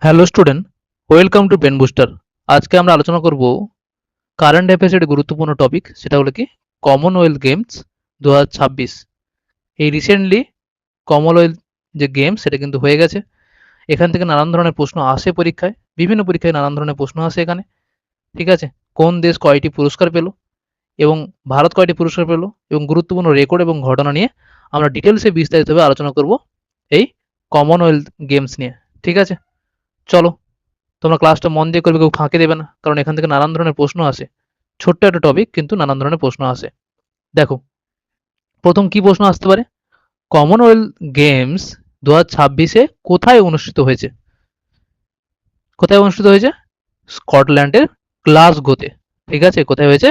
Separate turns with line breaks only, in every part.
Hello student, welcome to pen booster. আজকে আমরা আলোচনা করব কারেন্ট অ্যাফেয়ার্সের গুরুত্বপূর্ণ টপিক, সেটা হলো কি কমনওয়েলথ গেমস 2026। এই রিসেন্টলি কমনওয়েলথ যে গেমস সেটা কিন্তু হয়ে গেছে। এখান থেকে নানান ধরনের প্রশ্ন আসে পরীক্ষায়, বিভিন্ন পরীক্ষায় নানান ধরনের প্রশ্ন আসে এখানে। ঠিক আছে, কোন দেশ কয়টি পুরস্কার পেল এবং ভারত কয়টি পুরস্কার পেল এবং গুরুত্বপূর্ণ রেকর্ড এবং ঘটনা নিয়ে আমরা ডিটেলসে বিস্তারিতভাবে আলোচনা করব এই কমনওয়েলথ গেমস নিয়ে। ঠিক আছে, চলো তোমরা ক্লাসটা মন দিয়ে করবে, কেউ ফাঁকি দেবে না, কারণ এখান থেকে নানান ধরনের প্রশ্ন আসে। ছোট্ট একটা টপিক কিন্তু নানান ধরনের প্রশ্ন আসে। দেখো, প্রথম কি প্রশ্ন আসতে পারে, কমনওয়েলথ গেমস 2026-এ কোথায় অনুষ্ঠিত হয়েছে? কোথায় অনুষ্ঠিত হয়েছে? স্কটল্যান্ডের গ্লাসগোতে। ঠিক আছে, কোথায় হয়েছে?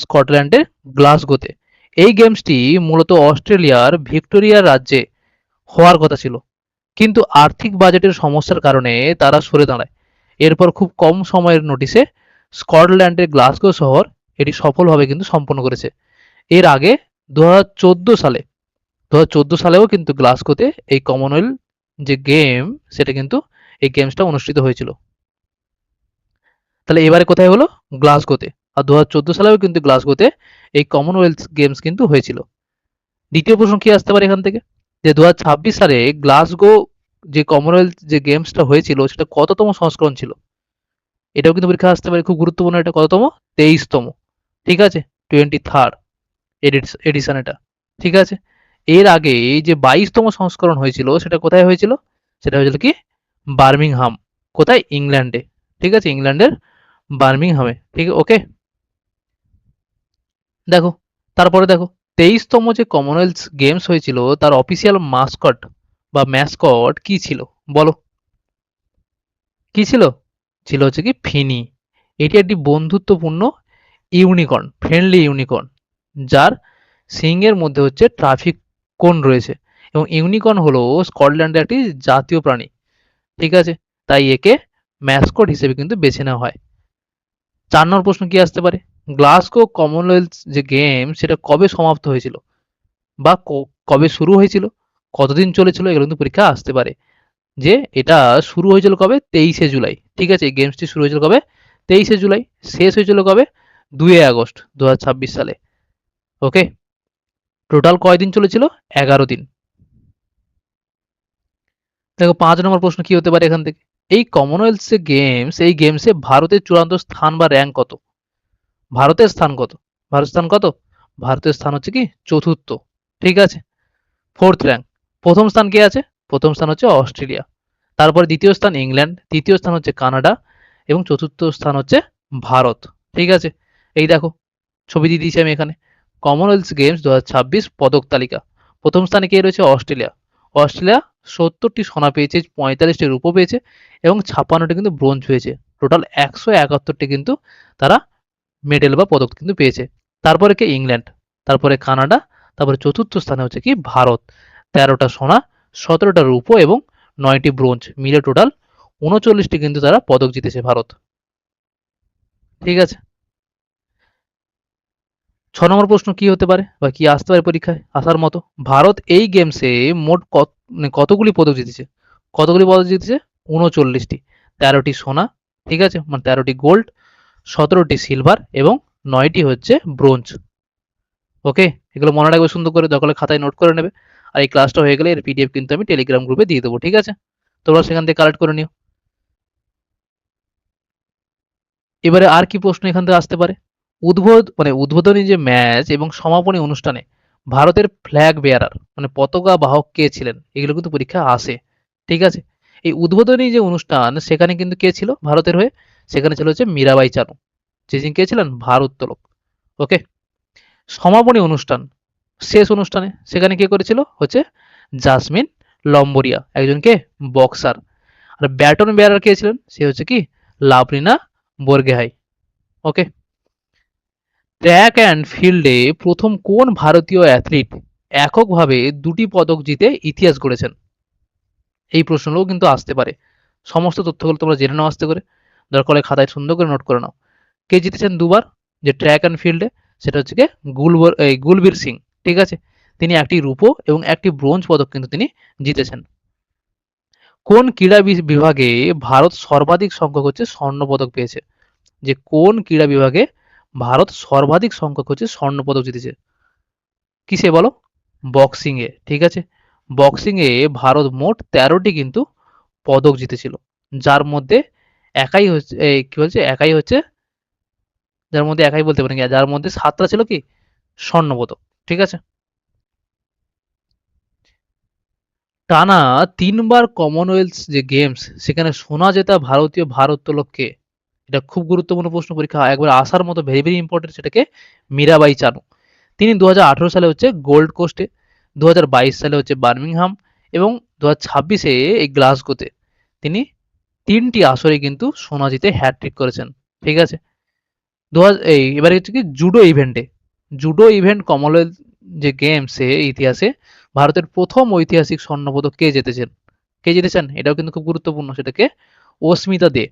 স্কটল্যান্ডের গ্লাসগোতে। এই গেমসটি মূলত অস্ট্রেলিয়ার ভিক্টোরিয়া রাজ্যে হওয়ার কথা ছিল, কিন্তু আর্থিক বাজেটের সমস্যার কারণে তারা সরে দাঁড়ায়। এরপর খুব কম সময়ের নোটিশে স্কটল্যান্ডের গ্লাসগো শহর এটি সফলভাবে কিন্তু সম্পন্ন করেছে। এর আগে 2014 সালে 2014 সালেও কিন্তু গ্লাসগোতে এই কমনওয়েলথ যে গেম সেটা কিন্তু এই গেমসটা অনুষ্ঠিত হয়েছিল। তাহলে এবারে কোথায় হলো? গ্লাসগোতে। আর 2014 সালেও কিন্তু গ্লাসগোতে এই কমনওয়েলথ গেমস কিন্তু হয়েছিল। দ্বিতীয় প্রশ্ন কি আসতে পারে এখান থেকে, যে 2026 সালে গ্লাসগো যে কমনওয়েলথ যে গেমসটা হয়েছিল সেটা কততম সংস্করণ ছিল? এটাও কিন্তু পরীক্ষা আসতে পারে, খুব গুরুত্বপূর্ণ। এটা কততম? 23তম। ঠিক আছে, 23rd এডিশন এটা। ঠিক আছে, এর আগে এই যে 22তম সংস্করণ হয়েছিল সেটা কোথায় হয়েছিল? সেটা হয়েছিল কি বার্মিংহাম। কোথায়? ইংল্যান্ডে। ঠিক আছে, ইংল্যান্ডের বার্মিংহামে। ঠিক, ওকে। দেখো, তারপরে দেখো, 23তম যে কমনওয়েলথ গেমস হয়েছিল তার অফিসিয়াল মাস্কট বা ম্যাসকট কি ছিল? বলো, কি ছিল? ছিল হচ্ছে কি ফিনি। এটি একটি বন্ধুত্বপূর্ণ ইউনিকর্ন, ফ্রেন্ডলি ইউনিকর্ন, যার সিংয়ের মধ্যে হচ্ছে ট্রাফিক কোন রয়েছে, এবং ইউনিকর্ন হলো স্কটল্যান্ডের একটি জাতীয় প্রাণী। ঠিক আছে, তাই একে ম্যাসকট হিসেবে কিন্তু বেছে নেওয়া হয়। 4 নম্বর প্রশ্ন কি আসতে পারে, গ্লাসগো কমনওয়েলথ যে গেম সেটা কবে সমাপ্ত হয়েছিল বা কবে শুরু হয়েছিল, কতদিন চলেছিল, এগুলো কিন্তু পরীক্ষা আসতে পারে। যে এটা শুরু হয়েছিল কবে? 23শে জুলাই। ঠিক আছে, এই গেমসটি শুরু হয়েছিল কবে? 23শে জুলাই। শেষ হয়েছিল কবে? 2 আগস্ট 2026 সালে। ওকে, টোটাল কয়দিন চলেছিল? 11 দিন। দেখো, 5 নম্বর প্রশ্ন কি হতে পারে এখান থেকে, এই কমনওয়েলথ যে গেমস এই গেমসে ভারতের চূড়ান্ত স্থান বা র্যাঙ্ক কত? ভারতের স্থান কত? ভারতের স্থান কত? ভারতের স্থান হচ্ছে কি চতুর্থ। ঠিক আছে, ফোর্থ র্যাঙ্ক। প্রথম স্থান কে আছে? প্রথম স্থান হচ্ছে অস্ট্রেলিয়া, তারপরে দ্বিতীয় স্থান ইংল্যান্ড, তৃতীয় স্থান হচ্ছে কানাডা এবং চতুর্থ স্থান হচ্ছে ভারত। ঠিক আছে, এই দেখো ছবি দিয়ে দিয়েছি আমি এখানে। কমনওয়েলথ গেমস 2026 পদক তালিকা। প্রথম স্থানে কে রয়েছে? অস্ট্রেলিয়া। অস্ট্রেলিয়া 70টি সোনা পেয়েছে, 45টি রূপো পেয়েছে এবং 56টি কিন্তু ব্রোঞ্জ পেয়েছে। টোটাল 171টি কিন্তু তারা মেডেল বা পদক কিন্তু পেয়েছে। তারপরে কে? ইংল্যান্ড, তারপরে কানাডা, তারপরে চতুর্থ স্থানে হচ্ছে কি ভারত। 13টা সোনা, 17টা রূপো এবং 9টি ব্রোঞ্জ মিলে টোটাল 39টি কিন্তু তারা পদক জিতেছে ভারত। ঠিক আছে, 6 নম্বর প্রশ্ন কি হতে পারে বা কি আসতে পারে পরীক্ষায় আসার মতো, ভারত এই গেমসে মোট কতগুলি পদক জিতেছে? কতগুলি পদক জিতেছে? 39টি। 13টি সোনা, ঠিক আছে, মানে 13টি গোল্ড, 17টি সিলভার এবং 9টি হচ্ছে ব্রোঞ্জ। ওকে, এগুলো মনে রাখবে সুন্দর করে, দরকার হলে খাতায় নোট করে নেবে। আর এই ক্লাসটা হয়ে গেলে এর পিডিএফ কিন্তু আমি টেলিগ্রাম গ্রুপে দিয়ে দেবো। ঠিক আছে, তোমরা সেখান থেকে কালেক্ট করে নিও। এবারে আর কি প্রশ্ন এখান থেকে আসতে পারে, উদ্বোধনী যে ম্যাচ এবং সমাপনী অনুষ্ঠানে ভারতের ফ্ল্যাগ বেয়ারার মানে পতাকা বাহক কে ছিলেন, এগুলো কিন্তু পরীক্ষা আসে। ঠিক আছে, এই উদ্বোধনী যে অনুষ্ঠান সেখানে কিন্তু কে ছিল ভারতের হয়ে? সেখানে ছিল হচ্ছে মীরাবাই চানু, যিনি কে ছিলেন ভারোত্তোলক। ওকে, সমাপনী অনুষ্ঠান, শেষ অনুষ্ঠানে সেখানে কে করেছিল? হচ্ছে জাসমিন লম্বরিয়া, একজন কে বক্সার। আর ব্যাটন বেয়ারার কে ছিলেন? সে হচ্ছে কি লাভলিনা বোরগোহাই। ওকে, ট্র্যাক অ্যান্ড ফিল্ডে প্রথম কোন ভারতীয় অ্যাথলিট এককভাবে 2টি পদক জিতে ইতিহাস গড়েছেন? এই প্রশ্নগুলোও কিন্তু আসতে পারে। সমস্ত তথ্যগুলো তোমরা জেনে নাও আস্তে করে, দরকার হলে খাতায় সুন্দর করে নোট করে নাও। কে জিতেছেন দুবার যে ট্র্যাক অ্যান্ড ফিল্ডে? সেটা হচ্ছে কি গুলবীর সিং। ঠিক আছে, তিনি একটি রূপো এবং একটি ব্রোঞ্জ পদক কিন্তু তিনি জিতেছেন। কোন ক্রীড়া বিভাগে ভারত সর্বাধিক সংখ্যক হচ্ছে স্বর্ণপদক পেয়েছে? যে কোন ক্রীড়া বিভাগে ভারত সর্বাধিক সংখ্যক হচ্ছে স্বর্ণপদক জিতেছে? কিসে বলো? বক্সিং এ, ঠিক আছে। বক্সিং এ ভারত মোট 13টি কিন্তু পদক জিতেছিল, যার মধ্যে একাই হচ্ছে কি বলছে একাই হচ্ছে যার মধ্যে একাই বলতে পারেন, যার মধ্যে 7টা ছিল কি স্বর্ণপদক, ঠিক আছে। টানা 3বার কমনওয়েলথ যে গেমস সেখানে সোনা জেতা ভারতীয় ভারোত্তোলক কে? এটা খুব গুরুত্বপূর্ণ প্রশ্ন, পরীক্ষা একবার আসার মতো, ভেরি ভেরি ইম্পর্টেন্ট। সেটাকে মীরাবাই চানু। তিনি 2018 সালে হচ্ছে গোল্ড কোস্টে, 2022 সালে হচ্ছে বার্মিংহাম এবং 2026-এ এই গ্লাসগোতে তিনি 3টি আসরে কিন্তু সোনা জিতে হ্যাটট্রিক করেছেন, ঠিক আছে। এবারে হচ্ছে কি জুডো ইভেন্টে, জুডো ইভেন্ট কমনওয়েলথ যে গেমসে ইতিহাসে ভারতের প্রথম ঐতিহাসিক স্বর্ণপদক কে জিতেছেন? কে জিতেছেন এটাও কিন্তু খুব গুরুত্বপূর্ণ, সেটাকে অস্মিতা দে।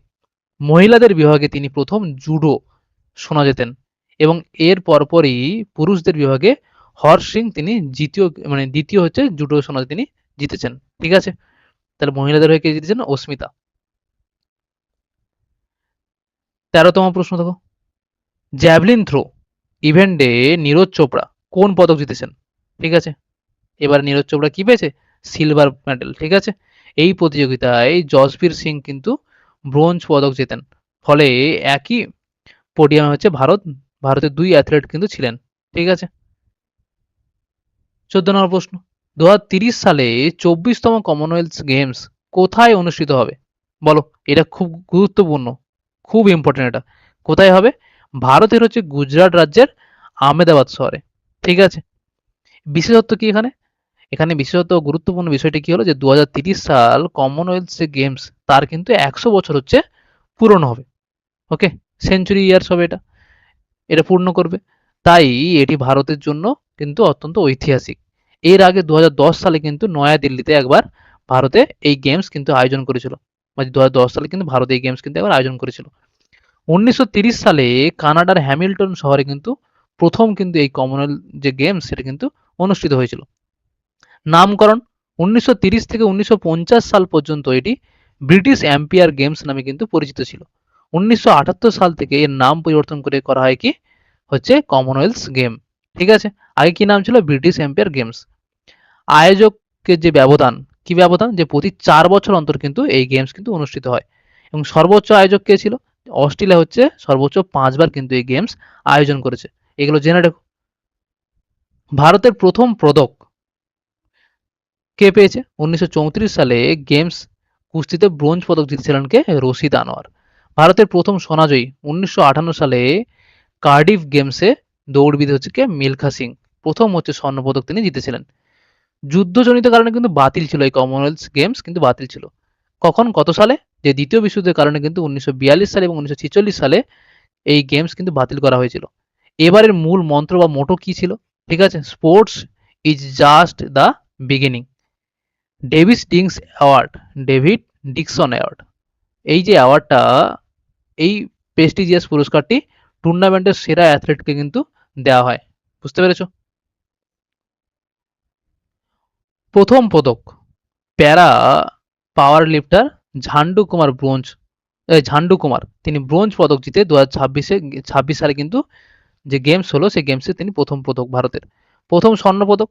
মহিলাদের বিভাগে তিনি প্রথম জুডো সোনা জেতেন এবং এর পরপরই পুরুষদের বিভাগে হর্ষ সিং তিনি দ্বিতীয় হচ্ছে জুডো সোনা তিনি জিতেছেন, ঠিক আছে। তাহলে মহিলাদের হয়ে কে জিতেছেন? অস্মিতা। 13তম প্রশ্ন দেখো, জ্যাভলিন থ্রো ইভেন্টে নীরজ চোপড়া কোন পদক জিতেছেন? ঠিক আছে, এবার নীরজ চোপড়া কি পেয়েছে? সিলভার মেডেল, ঠিক আছে। এই প্রতিযোগিতায় জসবীর সিং কিন্তু ব্রোঞ্জ পদক জেতেন, ফলে একই পোডিয়ামে হচ্ছে ভারতের 2 অ্যাথলেট কিন্তু ছিলেন, ঠিক আছে। 14 নম্বর প্রশ্ন, 2030 সালে 24তম কমনওয়েলথ গেমস কোথায় অনুষ্ঠিত হবে? বলো, এটা খুব গুরুত্বপূর্ণ, খুব ইম্পর্টেন্ট। এটা কোথায় হবে? ভারতের হচ্ছে গুজরাট রাজ্যের আহমেদাবাদ শহরে, ঠিক আছে। বিশেষত্ব কি এখানে? এখানে বিশেষত গুরুত্বপূর্ণ বিষয়টি কি হলো যে 2030 সাল কমনওয়েলথ যে গেমস তার কিন্তু 100 বছর হচ্ছে পূরণ হবে, ওকে। সেঞ্চুরি ইয়ার্স হবে এটা, এটা পূর্ণ করবে। তাই এটি ভারতের জন্য কিন্তু অত্যন্ত ঐতিহাসিক। এর আগে 2010 সালে কিন্তু নয়াদিল্লিতে একবার ভারতে এই গেমস কিন্তু আয়োজন করেছিল, মানে 2010 সালে কিন্তু ভারতে এই গেমস কিন্তু একবার আয়োজন করেছিল। 1930 সালে কানাডার হ্যামিল্টন শহরে কিন্তু প্রথম কিন্তু এই কমনওয়েলথ যে গেমস সেটা কিন্তু অনুষ্ঠিত হয়েছিল। নামকরণ, 1930 থেকে 1950 সাল পর্যন্ত এটি ব্রিটিশ এম্পায়ার গেমস নামে কিন্তু পরিচিত ছিল। 1978 সাল থেকে এর নাম পরিবর্তন করে করা হয় কি হচ্ছে কমনওয়েলথ গেম, ঠিক আছে। আগে কি নাম ছিল? British empire games. আয়োজকের যে ব্যবধান, কি ব্যবধান? যে প্রতি 4 বছর অন্তর কিন্তু এই গেমস কিন্তু অনুষ্ঠিত হয় এবং সর্বোচ্চ আয়োজক কে ছিল? অস্ট্রেলিয়া হচ্ছে সর্বোচ্চ 5বার কিন্তু এই গেমস আয়োজন করেছে, এগুলো জেনে রাখো। ভারতের প্রথম পদক কে পেয়েছে? 1934 সালে গেমস কুস্তিতে ব্রোঞ্জ পদক জিতেছিলেন কে? রশিদ আনোয়ার। ভারতের প্রথম সোনাজয়ী 1958 সালে কার্ডিফ গেমসে দৌড়বিদ হচ্ছে কে? মিলখা সিং। প্রথম হচ্ছে স্বর্ণপদক তিনি জিতেছিলেন। যুদ্ধজনিত কারণে কিন্তু বাতিল ছিল এই কমনওয়েলথ গেমস, কিন্তু বাতিল ছিল। কখন, কত সালে? যে দ্বিতীয় বিশ্বযুদ্ধের কারণে কিন্তু 1942 সালে এবং 1946 সালে এই গেমস কিন্তু বাতিল করা হয়েছিল। এবারের মূল মন্ত্র বা মোটো কি ছিল? ঠিক আছে, sports is just the beginning. Davis dings award, David Dixon award, এই যে অ্যাওয়ার্ডটা, এই প্রেস্টিজিয়াস পুরস্কারটি টুর্নামেন্টের সেরা অ্যাথলেটকে কিন্তু দেওয়া হয়, বুঝতে পেরেছো? প্রথম পদক প্যারা পাওয়ার লিফটার ঝান্ডু কুমার তিনি ব্রোঞ্জ পদক জিতে 2026 সালে কিন্তু যে গেমস হলো সেই গেমসে তিনি প্রথম পদক ভারতের। প্রথম স্বর্ণ পদক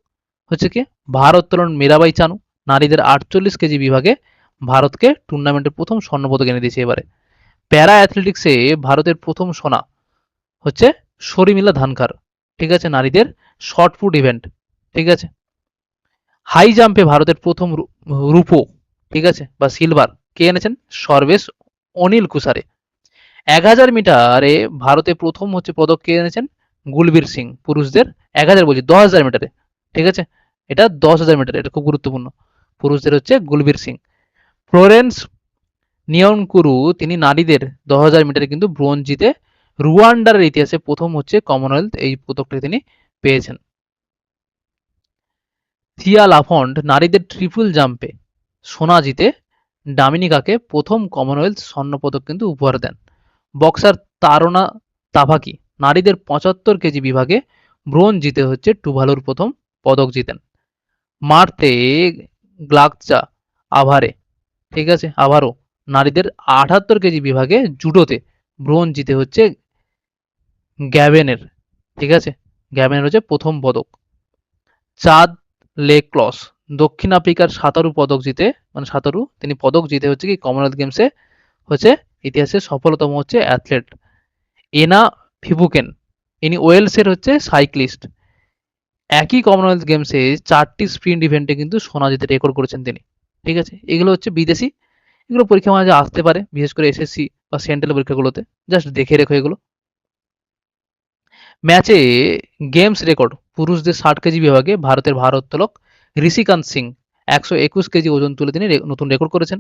হচ্ছে কি ভারোত্তোলন মীরাবাই চানু, নারীদের 48 কেজি বিভাগে ভারতকে টুর্নামেন্টের প্রথম স্বর্ণ পদক এনে দিয়েছে এবারে। প্যারা অ্যাথলেটিক্সে ভারতের প্রথম সোনা হচ্ছে শর্মিলা ধানকার, ঠিক আছে, নারীদের শর্ট পুট ইভেন্ট, ঠিক আছে। হাই জাম্পে ভারতের প্রথম রূপো, ঠিক আছে, বা সিলভার কে এনেছেন? সর্বেশ অনিল কুসারে। 1000 মিটারে ভারতে প্রথম হচ্ছে পদক কে এনেছেন? গুলবীর সিং, পুরুষদের 1000 বলছি 10,000 মিটারে, ঠিক আছে। এটা 10,000 মিটারে, এটা খুব গুরুত্বপূর্ণ। পুরুষদের হচ্ছে গুলবীর সিং। ফ্লোরেন্স নিয়নকুরু তিনি নারীদের 10,000 মিটারে কিন্তু ব্রোঞ্জ জিতে রুয়ান্ডার ইতিহাসে প্রথম হচ্ছে কমনওয়েলথ এই পদকটি তিনি পেয়েছেন। থিয়া লাফন্ট নারীদের ট্রিপল জাম্পে সোনা জিতে ডামিনিকাকে প্রথম কমনওয়েলথ স্বর্ণপদক কিন্তু উপহার দেন। বক্সার তারনা তাভাকি নারীদের 75 কেজি বিভাগে ব্রোঞ্জ জিতে হচ্ছে টুভালুর প্রথম পদক জিতেন। মার্তে গ্লাকচা আভারে ঠিক আছে। আবারও নারীদের 78 কেজি বিভাগে জুডোতে ব্রোঞ্জ জিতে হচ্ছে গ্যাবেনের, ঠিক আছে। গ্যাবেনের হচ্ছে প্রথম পদক। চাদ লেক্লস দক্ষিণ আফ্রিকার সাঁতারু পদক জিতে, মানে সাঁতারু তিনি পদক জিতে হচ্ছে কি কমনওয়েলথ গেমসে হচ্ছে ইতিহাসের সফলতম হচ্ছে অ্যাথলেট। এনা ফিবুকেন ইনি ওয়েলসের হচ্ছে সাইক্লিস্ট। একই কমনওয়েলথ গেমসে 4টি স্প্রিন্ট ইভেন্টে কিন্তু সোনা জিতে রেকর্ড করেছেন তিনি, ঠিক আছে। এগুলো হচ্ছে বিদেশি, এগুলো পরীক্ষা মাঝে আসতে পারে, বিশেষ করে এসএসসি বা সেন্ট্রাল পরীক্ষাগুলোতে, জাস্ট দেখে রেখো এগুলো। ম্যাচে গেমস রেকর্ড পুরুষদের 60 কেজি বিভাগে ভারতের ভারোত্তোলক ঋষিকান্ত সিং 121 কেজি ওজন তুলে তিনি নতুন রেকর্ড করেছেন।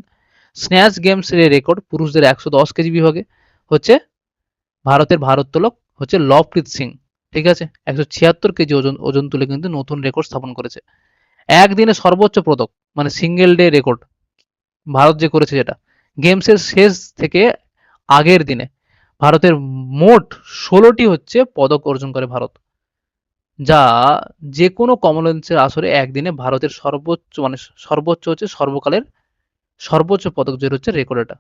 স্ন্যাচ গেমস রেকর্ড পুরুষদের 110 কেজি বিভাগে হচ্ছে ভারতের ভারোত্তোলক হচ্ছে লভপ্রীত সিং, ঠিক আছে। 176 কেজি ওজন ওজন তুলে কিন্তু নতুন রেকর্ড স্থাপন করেছে। একদিনে সর্বোচ্চ পদক মানে সিঙ্গেল ডে রেকর্ড ভারত যে করেছে, যেটা গেমসের শেষ থেকে আগের দিনে ভারতের মোট 16টি হচ্ছে পদক অর্জন করে ভারত, যা যে কোনো কমনওয়েলথের আসরে একদিনে ভারতের সর্বোচ্চ মানে সর্বোচ্চ হচ্ছে সর্বকালের সর্বোচ্চ পদক জয়ের হচ্ছে রেকর্ড এটা।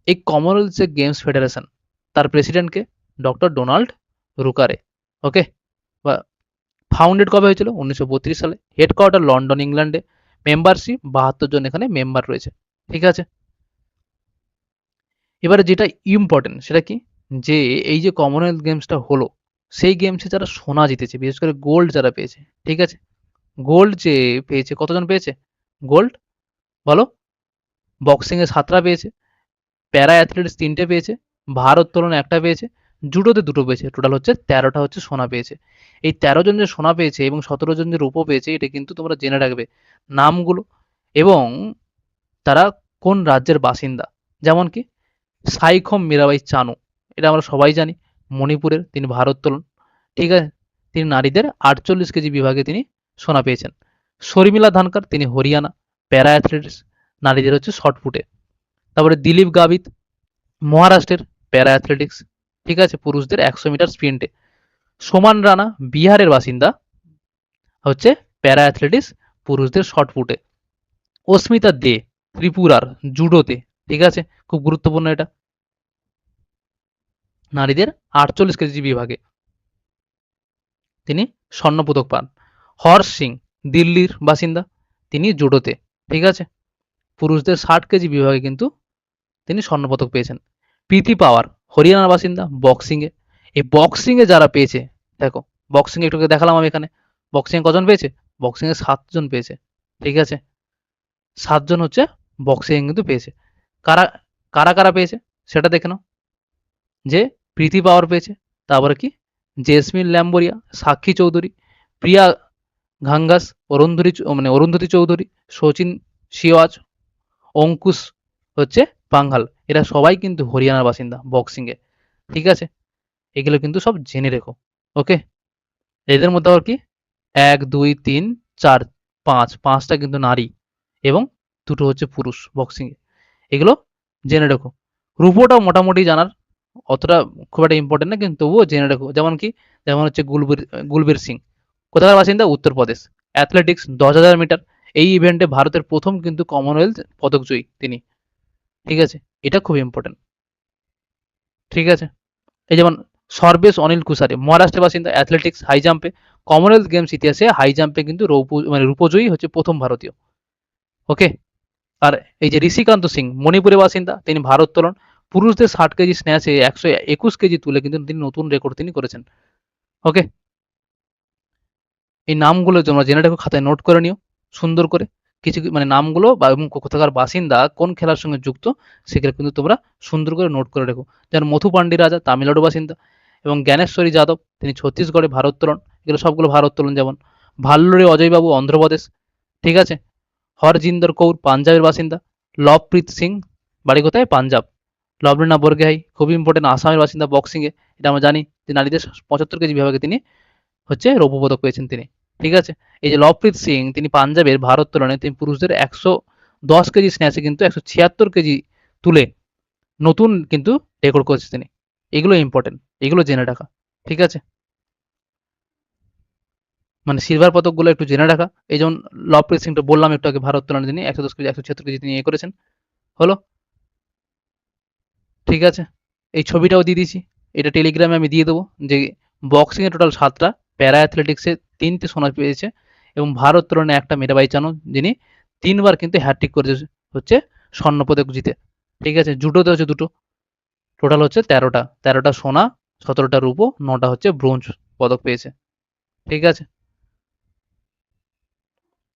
এই কমনওয়েলথ যে গেমস ফেডারেশন তার প্রেসিডেন্টকে ডক্টর ডোনাল্ড রুকারে, ওকে। বা ফাউন্ডেড কবে হয়েছিল 1932 সালে, হেডকোয়ার্টার লন্ডন ইংল্যান্ডে, মেম্বারশিপ 72 জন এখানে মেম্বার রয়েছে, ঠিক আছে। এবারে যেটা ইম্পর্টেন্ট সেটা কি, যে এই যে কমনওয়েলথ গেমসটা হলো সেই গেমসে যারা সোনা জিতেছে, বিশেষ করে গোল্ড যারা পেয়েছে, ঠিক আছে। গোল্ড যে পেয়েছে কতজন পেয়েছে গোল্ড বলো? বক্সিং এ 7টা পেয়েছে, প্যারা অ্যাথলেটিক্স 3টে পেয়েছে, ভারোত্তোলনে 1টা পেয়েছে, জুডোতে 2টো পেয়েছে, টোটাল হচ্ছে 13টা হচ্ছে সোনা পেয়েছে। এই 13 জন যে সোনা পেয়েছে এবং 17 জন যে রূপো পেয়েছে, এটা কিন্তু তোমরা জেনে রাখবে নামগুলো এবং তারা কোন রাজ্যের বাসিন্দা। যেমন কি সাইখম মীরাবাই চানু, এটা আমরা সবাই জানি, মণিপুরের, তিনি ভারোত্তোলন, ঠিক আছে। তিনি নারীদের 48 কেজি বিভাগে তিনি সোনা পেয়েছেন। শর্মিলা ধানকার তিনি হরিয়ানা, প্যারা অ্যাথলেটিক্স, নারীদের হচ্ছে শর্ট ফুটে। তারপরে দিলীপ গাভিত মহারাষ্ট্রের, প্যারা অ্যাথলেটিক্স, ঠিক আছে, পুরুষদের 100 মিটার স্প্রিন্টে। সোমান রানা বিহারের বাসিন্দা, হচ্ছে প্যারা অ্যাথলেটিক্স, পুরুষদের শর্ট ফুটে। অস্মিতা দে ত্রিপুরার জুডোতে, ঠিক আছে, খুব গুরুত্বপূর্ণ এটা, নারীদের 48 কেজি বিভাগে তিনি স্বর্ণপদক পান। হর্ষ সিং দিল্লির বাসিন্দা, তিনি জুডোতে, ঠিক আছে, পুরুষদের 60 কেজি বিভাগে কিন্তু তিনি স্বর্ণপদক পেয়েছেন। প্রীতি পাওয়ার হরিয়ানার বাসিন্দা, বক্সিংয়ে, এই বক্সিংয়ে যারা পেয়েছে দেখো, বক্সিংয়ে একটু দেখালাম আমি এখানে, বক্সিংয়ে কজন পেয়েছে, বক্সিংয়ে 7 জন পেয়েছে, ঠিক আছে। 7 জন হচ্ছে বক্সিং কিন্তু পেয়েছে। কারা কারা কারা পেয়েছে সেটা দেখে নাও, যে প্রীতি পাওয়ার পেয়েছে, তারপরে কি জেসমিন ল্যাম্বোরিয়া, সাক্ষী চৌধুরী, প্রিয়া ঘাঙ্গাস, অরুন্ধতী চৌধুরী, শচীন সিওয়াজ, অঙ্কুশ হচ্ছে বাঙ্গাল, এরা সবাই কিন্তু হরিয়ানার বাসিন্দা বক্সিংয়ে, ঠিক আছে। এগুলো কিন্তু সব জেনে রেখো, ওকে। এদের মধ্যে আবার কি 1 2 3 4 5টা কিন্তু নারী এবং 2টো হচ্ছে পুরুষ বক্সিংয়ে, এগুলো জেনে রেখো। রূপোটাও মোটামুটি জানার অতটা খুব একটা ইম্পর্টেন্ট না, কিন্তু তবুও জেনে রেখো। যেমন কি, যেমন হচ্ছে গুলবীর সিং, কোথাকার বাসিন্দা, উত্তরপ্রদেশ। অ্যাথলেটিক্স 10,000 মিটার, এই ইভেন্টে ভারতের প্রথম কিন্তু কমনওয়েলথ পদকজয়ী তিনি, ঠিক আছে। এটা খুব ইম্পর্টেন্ট, ঠিক আছে। এই যেমন সর্বেশ অনিল কুসারে মহারাষ্ট্রের বাসিন্দা, অ্যাথলেটিক্স হাই জাম্পে, কমনওয়েলথ গেমস ইতিহাসে হাই জাম্পে কিন্তু রূপজয়ী হচ্ছে প্রথম ভারতীয়, ওকে। আর এই যে ঋষিকান্ত সিং মণিপুরের বাসিন্দা, তিনি ভারোত্তোলন, পুরুষদের 60 কেজি স্ন্যাচে 121 কেজি তুলে কিন্তু তিনি নতুন রেকর্ড তিনি করেছেন, ওকে। এই নামগুলো তোমরা জেনে রাখো, খাতায় নোট করে নিও সুন্দর করে, কিছু মানে নামগুলো বা এবং কোথাকার বাসিন্দা, কোন খেলার সঙ্গে যুক্ত, সেগুলো কিন্তু তোমরা সুন্দর করে নোট করে রেখো। যেমন মধু পান্ডি রাজা তামিলনাড়ু বাসিন্দা, এবং জ্ঞানেশ্বরী যাদব তিনি ছত্তিশগড়ে ভারোত্তোলন, এগুলো সবগুলো ভারোত্তোলন। যেমন ভাল্লুরে অজয়বাবু অন্ধ্রপ্রদেশ, ঠিক আছে। হরজিন্দর কৌর পাঞ্জাবের বাসিন্দা, লভপ্রীত সিং বাড়ি কোথায়, পাঞ্জাব। লভলিনা বরগোহাই খুবই ইম্পর্টেন্ট, আসামের বাসিন্দা বক্সিংয়ে, এটা আমরা জানি যে নারীদের 75 কেজি বিভাগে তিনি হচ্ছে রৌপ্য পদক পেয়েছেন তিনি, ঠিক আছে। এই যে লভপ্রীত সিং তিনি পাঞ্জাবের ভারোত্তোলনে তিনি পুরুষদের 110 কেজি স্ন্যাচে কিন্তু 176 কেজি তুলে নতুন কিন্তু রেকর্ড করেছে তিনি। এগুলো ইম্পর্টেন্ট, এগুলো জেনে রাখা, ঠিক আছে। মানে সিলভার পদকগুলো একটু জেনে রাখা। এই যেমন লভপ্রীত সিং তো বললাম একটু আগে, ভারোত্তোলনে তিনি 110 কেজি 176 কেজি তিনি করেছেন, হলো? ঠিক আছে, এই ছবিটাও দিয়ে দিয়েছি, এটা টেলিগ্রামে আমি দিয়ে দেবো যে বক্সিংয়ে টোটাল 7টা, প্যারা অ্যাথলেটিক্সে 3টে সোনা পেয়েছে এবং ভারোত্তোলনে একটা মীরাবাই চানু, যিনি 3বার কিন্তু হ্যাট্রিক করেছে হচ্ছে স্বর্ণপদক জিতে। ঠিক আছে, জুডোতে হচ্ছে 2টো, টোটাল হচ্ছে 13টা সোনা, 17টা রূপো, 9টা হচ্ছে ব্রোঞ্জ পদক পেয়েছে। ঠিক আছে,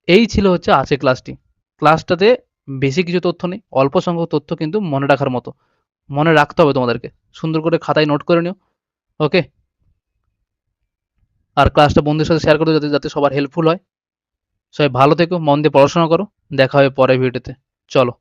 এই ছিল হচ্ছে আছে ক্লাসটি। ক্লাসটাতে বেশি কিছু তথ্য নেই, অল্প সংখ্যক তথ্য কিন্তু মনে রাখার মতো, মনে রাখতে হবে তোমাদেরকে, সুন্দর করে খাতায় নোট করে নিও। ওকে, আর ক্লাসটা বন্ধুদের সাথে শেয়ার করে দিও, যাতে যাতে সবার হেল্পফুল হয়। সবাই ভালো থেকো, মন দিয়ে পড়াশোনা করো, দেখা হবে পরের ভিডিওতে। চলো।